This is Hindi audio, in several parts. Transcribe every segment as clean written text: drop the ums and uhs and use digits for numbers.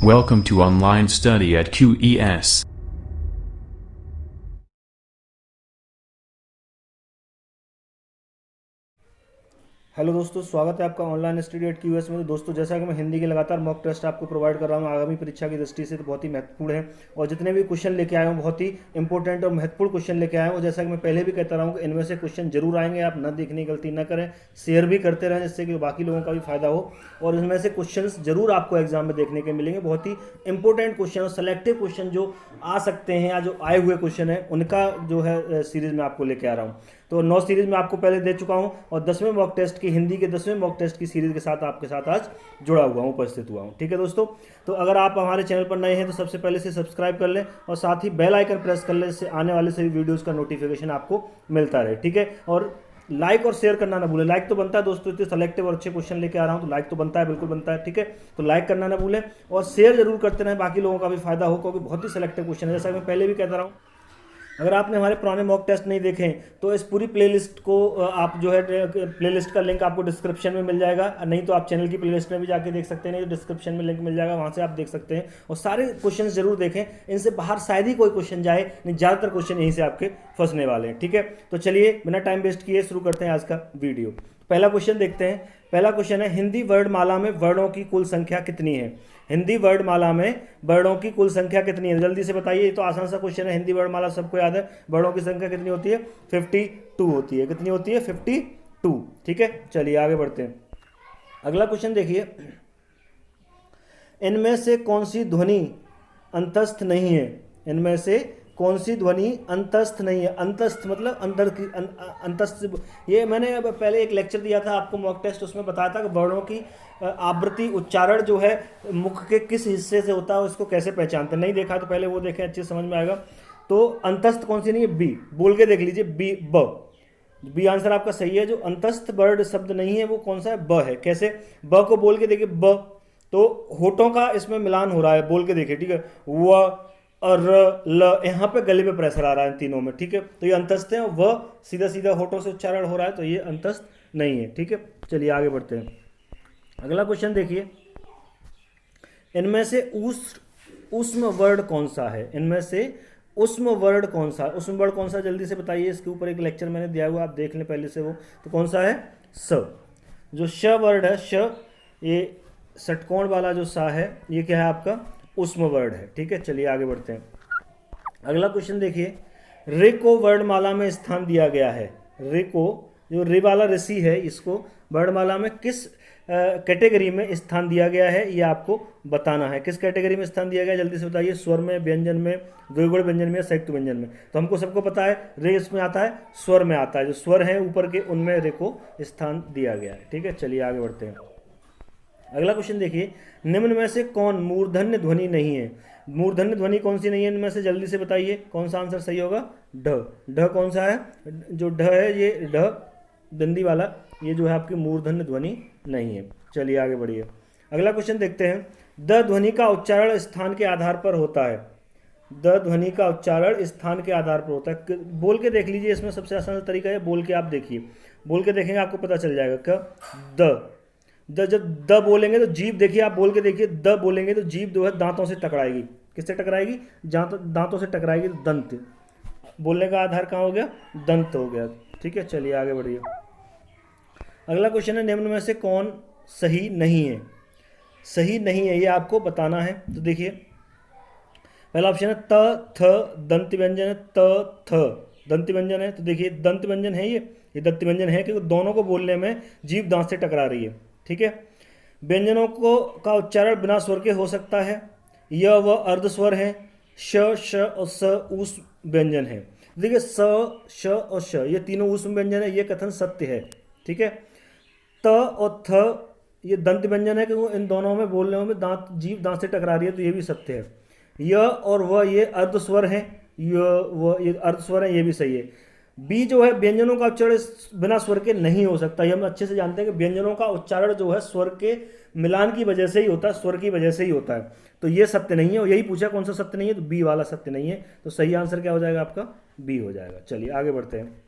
Welcome to online study at QES. Hello दोस्तों, स्वागत है आपका ऑनलाइन स्टडी एट क्यूएस में। तो दोस्तों, जैसा कि मैं हिंदी के लगातार मॉक टेस्ट आपको प्रोवाइड कर रहा हूँ आगामी परीक्षा की दृष्टि से, तो बहुत ही महत्वपूर्ण है। और जितने भी क्वेश्चन लेके आए हूँ बहुत ही इंपॉर्टेंट और महत्वपूर्ण क्वेश्चन लेके आए हूँ। और जैसा कि मैं पहले भी कहता रहा हूँ कि इनमें से क्वेश्चन जरूर आएंगे, आप न देखने की गलती न करें, शेयर भी करते रहें जिससे कि बाकी लोगों का भी फायदा हो। और इनमें से क्वेश्चन जरूर आपको एग्जाम में देखने के मिलेंगे, बहुत ही इंपॉर्टेंट क्वेश्चन और सेलेक्टिव क्वेश्चन जो आ सकते हैं या जो आए हुए क्वेश्चन है उनका जो है सीरीज में आपको लेके आ रहा हूँ। तो 9 सीरीज में आपको पहले दे चुका हूं और 10वें मॉक टेस्ट की हिंदी के 10वें मॉक टेस्ट की सीरीज के साथ आपके साथ आज जुड़ा हुआ हूं, उपस्थित हुआ हूं। ठीक है दोस्तों, तो अगर आप हमारे चैनल पर नए हैं तो सबसे पहले से सब्सक्राइब कर लें और साथ ही बेल आइकन प्रेस कर लें, जिससे आने वाले सभी वीडियोज़ का नोटिफिकेशन आपको मिलता रहे। ठीक है, और लाइक और शेयर करना ना भूलें। लाइक तो बनता है दोस्तों, इतने सेलेक्टिव और अच्छे क्वेश्चन लेके आ रहा हूं तो लाइक तो बनता है, बिल्कुल बनता है। ठीक है, तो लाइक करना ना भूलें और शेयर जरूर करते रहें, बाकी लोगों का भी फायदा हो, क्योंकि बहुत ही सेलेक्टिव क्वेश्चन है। जैसा मैं पहले भी कहता रहा हूँ, अगर आपने हमारे पुराने मॉक टेस्ट नहीं देखे तो इस पूरी प्लेलिस्ट को आप जो है प्लेलिस्ट का लिंक आपको डिस्क्रिप्शन में मिल जाएगा, नहीं तो आप चैनल की प्लेलिस्ट में भी जाके देख सकते हैं, नहीं तो डिस्क्रिप्शन में लिंक मिल जाएगा, वहाँ से आप देख सकते हैं। और सारे क्वेश्चन जरूर देखें, इनसे बाहर शायद ही कोई क्वेश्चन जाए, नहीं ज़्यादातर क्वेश्चन यहीं से आपके फंसने वाले हैं। ठीक है, तो चलिए बिना टाइम वेस्ट किए शुरू करते हैं आज का वीडियो। पहला क्वेश्चन देखते हैं। पहला क्वेश्चन है, हिंदी वर्णमाला में वर्णों की कुल संख्या कितनी है? हिंदी वर्णमाला में वर्णों की कुल संख्या कितनी है? जल्दी से बताइए, ये तो आसान सा क्वेश्चन है। हिंदी वर्णमाला सबको याद है, वर्णों की संख्या कितनी होती है? 52 होती है। कितनी होती है? 52। ठीक है, चलिए आगे बढ़ते हैं। अगला क्वेश्चन देखिए, इनमें से कौन सी ध्वनि अंतस्थ नहीं है? इनमें से कौन सी ध्वनि अंतस्थ नहीं है? अंतस्थ मतलब अंदर की, अंतस्थ। ये मैंने अब पहले एक लेक्चर दिया था आपको मॉक टेस्ट, उसमें बताया था कि वर्णों की आवृत्ति, उच्चारण जो है मुख के किस हिस्से से होता है, उसको कैसे पहचानते हैं। नहीं देखा तो पहले वो देखें, अच्छे समझ में आएगा। तो अंतस्थ कौन सी नहीं है? बी। बोल के देख लीजिए, बी, ब। बी आंसर आपका सही है। जो अंतस्थ वर्ड शब्द नहीं है वो कौन सा है? ब है। कैसे? ब को बोल के देखिए, ब, तो होठों का इसमें मिलान हो रहा है, बोल के देखिए। ठीक है, व और ल, यहाँ पे गले पे प्रेशर आ रहा है इन तीनों में। ठीक है, तो ये अंतस्थ है। व सीधा सीधा होठों से उच्चारण हो रहा है, तो ये अंतस्थ नहीं है। ठीक है, चलिए आगे बढ़ते हैं। अगला क्वेश्चन देखिए, इनमें से उष्म वर्ड कौन सा है? इनमें से उष्म वर्ड कौन सा? उष्म वर्ड कौन सा? जल्दी से बताइए, इसके ऊपर एक लेक्चर मैंने दिया हुआ, आप देख लें पहले से वो। तो कौन सा है? स। जो श वर्ड है, श, ये षटकोण वाला जो सा है, ये क्या है आपका? उष्म वर्ड है। ठीक है, चलिए आगे बढ़ते हैं। अगला क्वेश्चन देखिए, रे को वर्णमाला में स्थान दिया गया है। रे को, जो रे वाला ऋषि है, इसको वर्णमाला में किस कैटेगरी में स्थान दिया गया है, ये आपको बताना है। किस कैटेगरी में स्थान दिया गया है? जल्दी से बताइए। स्वर में, व्यंजन में, द्विगुण व्यंजन में या संयुक्त व्यंजन में? तो हमको सबको पता है रे इसमें आता है, स्वर में आता है। जो स्वर है ऊपर के, उनमें रे को स्थान दिया गया है। ठीक है, चलिए आगे बढ़ते हैं। अगला क्वेश्चन देखिए, निम्न में से कौन मूर्धन्य ध्वनि नहीं है? मूर्धन्य ध्वनि कौन सी नहीं है इनमें से? जल्दी से बताइए, कौन सा आंसर सही होगा? ढ। ढ कौन सा है? जो ढ है, ये ढ दंदी वाला, ये जो है आपकी मूर्धन्य ध्वनि नहीं है। चलिए आगे बढ़िए। अगला क्वेश्चन देखते हैं, द ध्वनि का उच्चारण स्थान के आधार पर होता है। द ध्वनि का उच्चारण स्थान के आधार पर होता है। बोल के देख लीजिए, इसमें सबसे आसान तरीका है, बोल के आप देखिए। बोल के देखेंगे आपको पता चल जाएगा। क्या? द, जब द बोलेंगे तो जीभ, देखिए आप बोल के देखिए, द बोलेंगे तो जीभ जो है दांतों से टकराएगी। किससे टकराएगी? दांतों से टकराएगी, तो दंत। बोलने का आधार कहाँ हो गया? दंत हो गया। ठीक है, चलिए आगे बढ़िए। अगला क्वेश्चन है, निम्न में से कौन सही नहीं है? सही नहीं है, ये आपको बताना है। तो देखिए, पहला ऑप्शन है त, थ, दंत व्यंजन है। त, थ दंत व्यंजन है, तो देखिए दंत व्यंजन है ये दंत व्यंजन है, क्योंकि दोनों को बोलने में जीभ दांत से टकरा रही है। ठीक है, व्यंजनों को का उच्चारण बिना स्वर के हो सकता है। य व अर्ध स्वर है। श, श और स उस व्यंजन है। देखिए, स, श और श ये तीनों उस व्यंजन है, ये कथन सत्य है। ठीक है, त और थ ये दंत व्यंजन है, क्योंकि इन दोनों में बोलने में दांत, जीभ दांत से टकरा रही है, तो ये भी सत्य है। य और व ये अर्ध स्वर है, य व ये अर्ध स्वर है, ये भी सही है। बी जो है, व्यंजनों का उच्चारण बिना स्वर के नहीं हो सकता। ये हम अच्छे से जानते हैं कि व्यंजनों का उच्चारण जो है स्वर के मिलान की वजह से ही होता है, स्वर की वजह से ही होता है। तो ये सत्य नहीं है, और यही पूछा कौन सा सत्य नहीं है, तो बी वाला सत्य नहीं है। तो सही आंसर क्या हो जाएगा आपका? बी हो जाएगा। चलिए आगे बढ़ते हैं।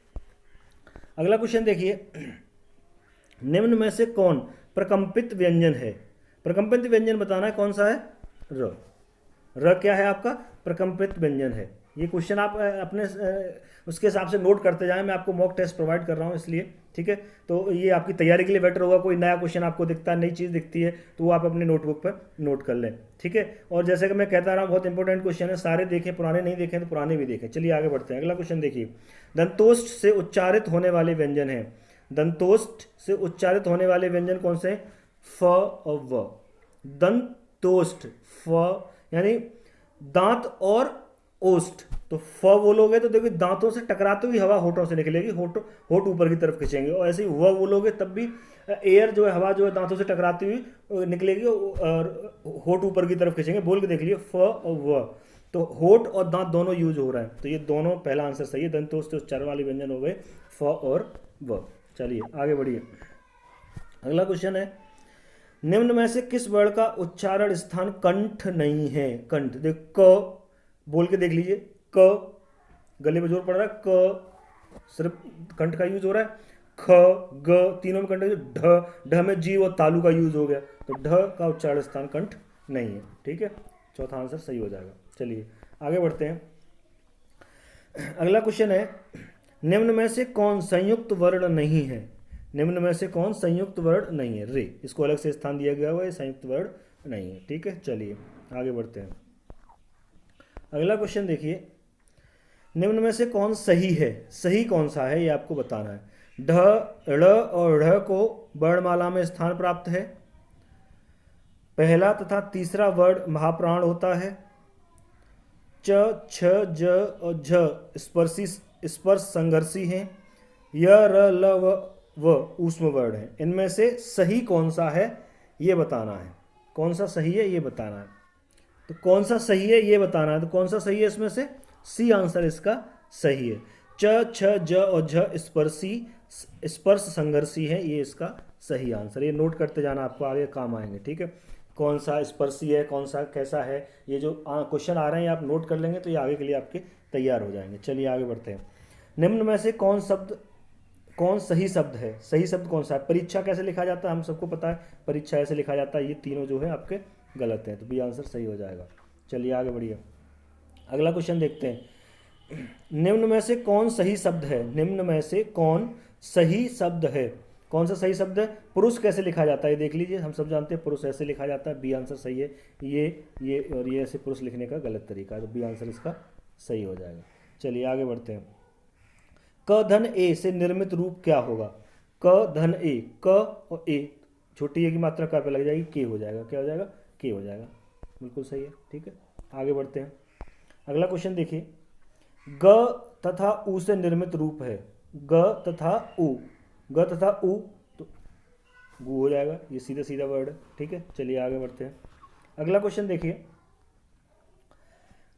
अगला क्वेश्चन देखिए, निम्न में से कौन प्रकंपित व्यंजन है? प्रकंपित व्यंजन बताना है, कौन सा है? र। र क्या है आपका? प्रकंपित व्यंजन है। ये क्वेश्चन आप अपने उसके हिसाब से नोट करते जाएं, मैं आपको मॉक टेस्ट प्रोवाइड कर रहा हूँ इसलिए, ठीक है। तो ये आपकी तैयारी के लिए बेटर होगा। कोई नया क्वेश्चन आपको दिखता है, नई चीज़ दिखती है, तो वो आप अपने नोटबुक पर नोट कर लें, ठीक है। और जैसे कि मैं कहता रहा हूँ, बहुत इंपॉर्टेंट क्वेश्चन है, सारे देखें, पुराने नहीं देखें तो पुराने भी देखें। चलिए आगे बढ़ते हैं। अगला क्वेश्चन देखिए, दंतोष्ठ से उच्चारित होने वाले व्यंजन हैं। दंतोष्ठ से उच्चारित होने वाले व्यंजन कौन से हैं? फ और व। दंतोष्ठ, फ यानी दांत और ओष्ठ, तो फ बोलोगे तो देखिए दांतों से टकराते हुई हवा होठों से निकलेगी, होठ ऊपर की तरफ खींचेंगे। और ऐसे ही व बोलोगे तब भी एयर जो है, हवा जो है दांतों से टकराती हुई निकलेगी और होठ ऊपर की तरफ खींचेंगे। बोल के देख लिए, फ और व, तो होठ और दांत दोनों यूज हो रहा है, तो ये दोनों पहला आंसर सही है। दंतोष्ठ से उच्चारण वाले व्यंजन हो गए फ और व। चलिए आगे बढ़िए। अगला क्वेश्चन है, निम्न में से किस वर्ण का उच्चारण स्थान कंठ नहीं है? कंठ, देख क, बोल के देख लीजिए, क, गले पे जोर पड़ रहा है, क सिर्फ कंठ का यूज हो रहा है। ख, ग, तीनों में कंठ, ढ, ढ में जीव और तालु का यूज हो गया, तो ढ का उच्चारण स्थान कंठ नहीं है, ठीक है। चौथा आंसर सही हो जाएगा। चलिए आगे बढ़ते हैं। अगला क्वेश्चन है, निम्न में से कौन संयुक्त वर्ण नहीं है? निम्न में से कौन संयुक्त वर्ण नहीं है? रे, इसको अलग से स्थान दिया गया हुआ है, संयुक्त वर्ण नहीं है, ठीक है। चलिए आगे बढ़ते हैं। अगला क्वेश्चन देखिए, निम्न में से कौन सही है? सही कौन सा है ये आपको बताना है। ढ, ड़ और ढ़ को वर्णमाला में स्थान प्राप्त है। पहला तथा तीसरा वर्ण महाप्राण होता है। च, छ, ज और झ स्पर्श संघर्षी हैं। य, र, ल व ऊष्म वर्ण है। इनमें से सही कौन सा है ये बताना है। कौन सा सही है ये बताना है। तो कौन सा सही है ये बताना है, तो कौन सा सही है इसमें से? सी आंसर इसका सही है। च, छ, ज और झ स्पर्श संघर्षी है, ये इसका सही आंसर। ये नोट करते जाना, आपको आगे काम आएंगे, ठीक है। कौन सा स्पर्शी है, कौन सा कैसा है, ये जो क्वेश्चन आ रहे हैं आप नोट कर लेंगे तो ये आगे के लिए आपके तैयार हो जाएंगे। चलिए आगे बढ़ते हैं। निम्न में से कौन सही शब्द है? सही शब्द कौन सा है? परीक्षा कैसे लिखा जाता है हम सबको पता है, परीक्षा ऐसे लिखा जाता है। ये तीनों जो है आपके गलत हैं, तो बी आंसर सही हो जाएगा। चलिए आगे बढ़िए। अगला क्वेश्चन देखते हैं, निम्न में से कौन सही शब्द है? निम्न में से कौन सही शब्द है? कौन सा सही शब्द है? पुरुष कैसे लिखा जाता है देख लीजिए, हम सब जानते हैं पुरुष ऐसे लिखा जाता है, बी आंसर सही है। ये और ये ऐसे पुरुष लिखने का गलत तरीका है, तो बी आंसर इसका सही हो जाएगा। चलिए आगे बढ़ते हैं। क धन ए से निर्मित रूप क्या होगा? क धन ए, क और ए, छोटी ए की मात्रा क पे लग जाएगी, के हो जाएगा। क्या हो जाएगा? के हो जाएगा। बिल्कुल सही है, ठीक है। आगे बढ़ते हैं। अगला क्वेश्चन देखिए, ग तथा उ से निर्मित रूप है। ग तथा उ, ग तथा उ, तो गु हो जाएगा। ये सीधा सीधा वर्ड है, ठीक है। चलिए आगे बढ़ते हैं। अगला क्वेश्चन देखिए,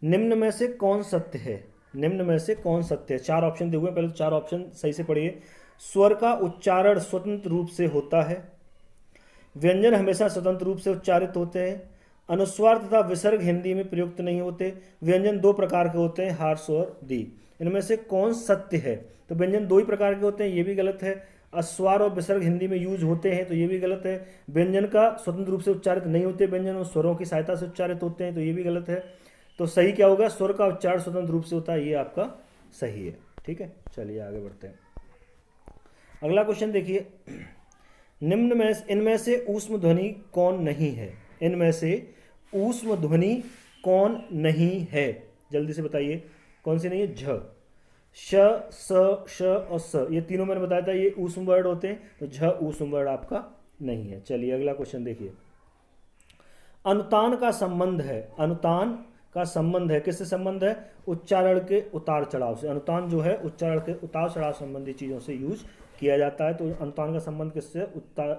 निम्न में से कौन सत्य है? निम्न में से कौन सत्य है? चार ऑप्शन दिए हुए हैं, पहले तो चार ऑप्शन सही से पढ़िए। स्वर का उच्चारण स्वतंत्र रूप से होता है। व्यंजन हमेशा स्वतंत्र रूप से उच्चारित होते हैं। अनुस्वार तथा विसर्ग हिंदी में प्रयुक्त नहीं होते। व्यंजन दो प्रकार के होते हैं, हार्स और दी। इनमें से कौन सत्य है? तो व्यंजन दो ही प्रकार के होते हैं, ये भी गलत है। अस्वार और विसर्ग हिंदी में यूज होते हैं, तो ये भी गलत है। व्यंजन का स्वतंत्र रूप से उच्चारित नहीं होते, व्यंजन और स्वरों की सहायता से उच्चारित होते हैं, तो ये भी गलत है। तो सही क्या होगा? स्वर का उच्चारण स्वतंत्र रूप से होता है, ये आपका सही है, ठीक है। चलिए आगे बढ़ते हैं। अगला क्वेश्चन देखिए, निम्न में इनमें से ऊष्म ध्वनि कौन नहीं है? इनमें से ऊष्म ध्वनि कौन नहीं है? जल्दी से बताइए कौन सी नहीं है? झ, श, स, श और स, ये तीनों मैंने बताया था ये ऊष्म वर्ड होते हैं, तो झ ऊष्म वर्ड आपका नहीं है। चलिए अगला क्वेश्चन देखिए, अनुतान का संबंध है। अनुतान का संबंध है, किससे संबंध है? उच्चारण के उतार चढ़ाव से। अनुतान जो है उच्चारण के उतार चढ़ाव संबंधी चीज़ों से यूज किया जाता है, तो अनुतान का संबंध किससे?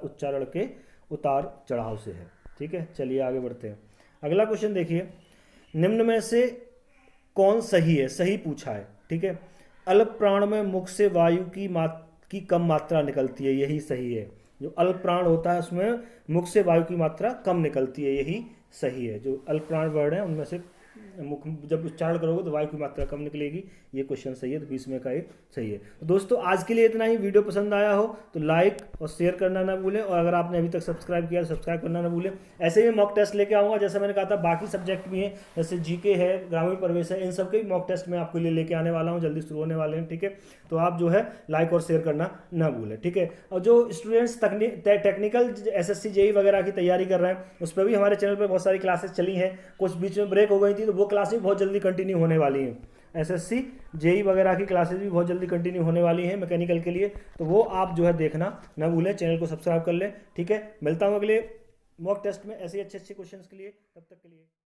उच्चारण के उतार चढ़ाव से है, ठीक है। चलिए आगे बढ़ते हैं। अगला क्वेश्चन देखिए, निम्न में से कौन सही है? सही पूछा है, ठीक है। अल्प प्राण में मुख से वायु की कम मात्रा निकलती है, यही सही है। जो अल्प प्राण होता है उसमें मुख से वायु की मात्रा कम निकलती है, यही सही है। जो अल्प प्राण वर्ड है उनमें से जब उच्चारण करोगे तो वायु की मात्रा कम निकलेगी। ये क्वेश्चन सही है, तो 20 में का एक सही है। तो दोस्तों आज के लिए इतना ही। वीडियो पसंद आया हो तो लाइक और शेयर करना ना भूलें, और अगर आपने अभी तक सब्सक्राइब किया तो सब्सक्राइब करना ना भूलें। ऐसे ही मॉक टेस्ट लेके आऊँगा, जैसे मैंने कहा था बाकी सब्जेक्ट भी हैं, जैसे जीके है, ग्रामीण प्रवेश है, इन सब के भी मॉक टेस्ट मैं आपके लिए लेके आने वाला हूँ, जल्दी शुरू होने वाले हैं, ठीक है। तो आप जो है लाइक और शेयर करना ना भूलें, ठीक है। और जो स्टूडेंट्स टेक्निकल एसएससी जेई वगैरह की तैयारी कर रहे हैं, उस पर भी हमारे चैनल पर बहुत सारी क्लासेस चली हैं, कुछ बीच में ब्रेक हो गई थी, तो वो क्लासेस बहुत जल्दी कंटिन्यू होने वाली हैं। एसएससी जेई वगैरह की क्लासेस भी बहुत जल्दी कंटिन्यू होने वाली हैं मैकेनिकल के लिए, तो वो आप जो है देखना ना भूलें, चैनल को सब्सक्राइब कर लें, ठीक है। मिलता हूँ अगले मॉक टेस्ट में ऐसे अच्छे अच्छे क्वेश्चंस के लिए, तब तक के लिए।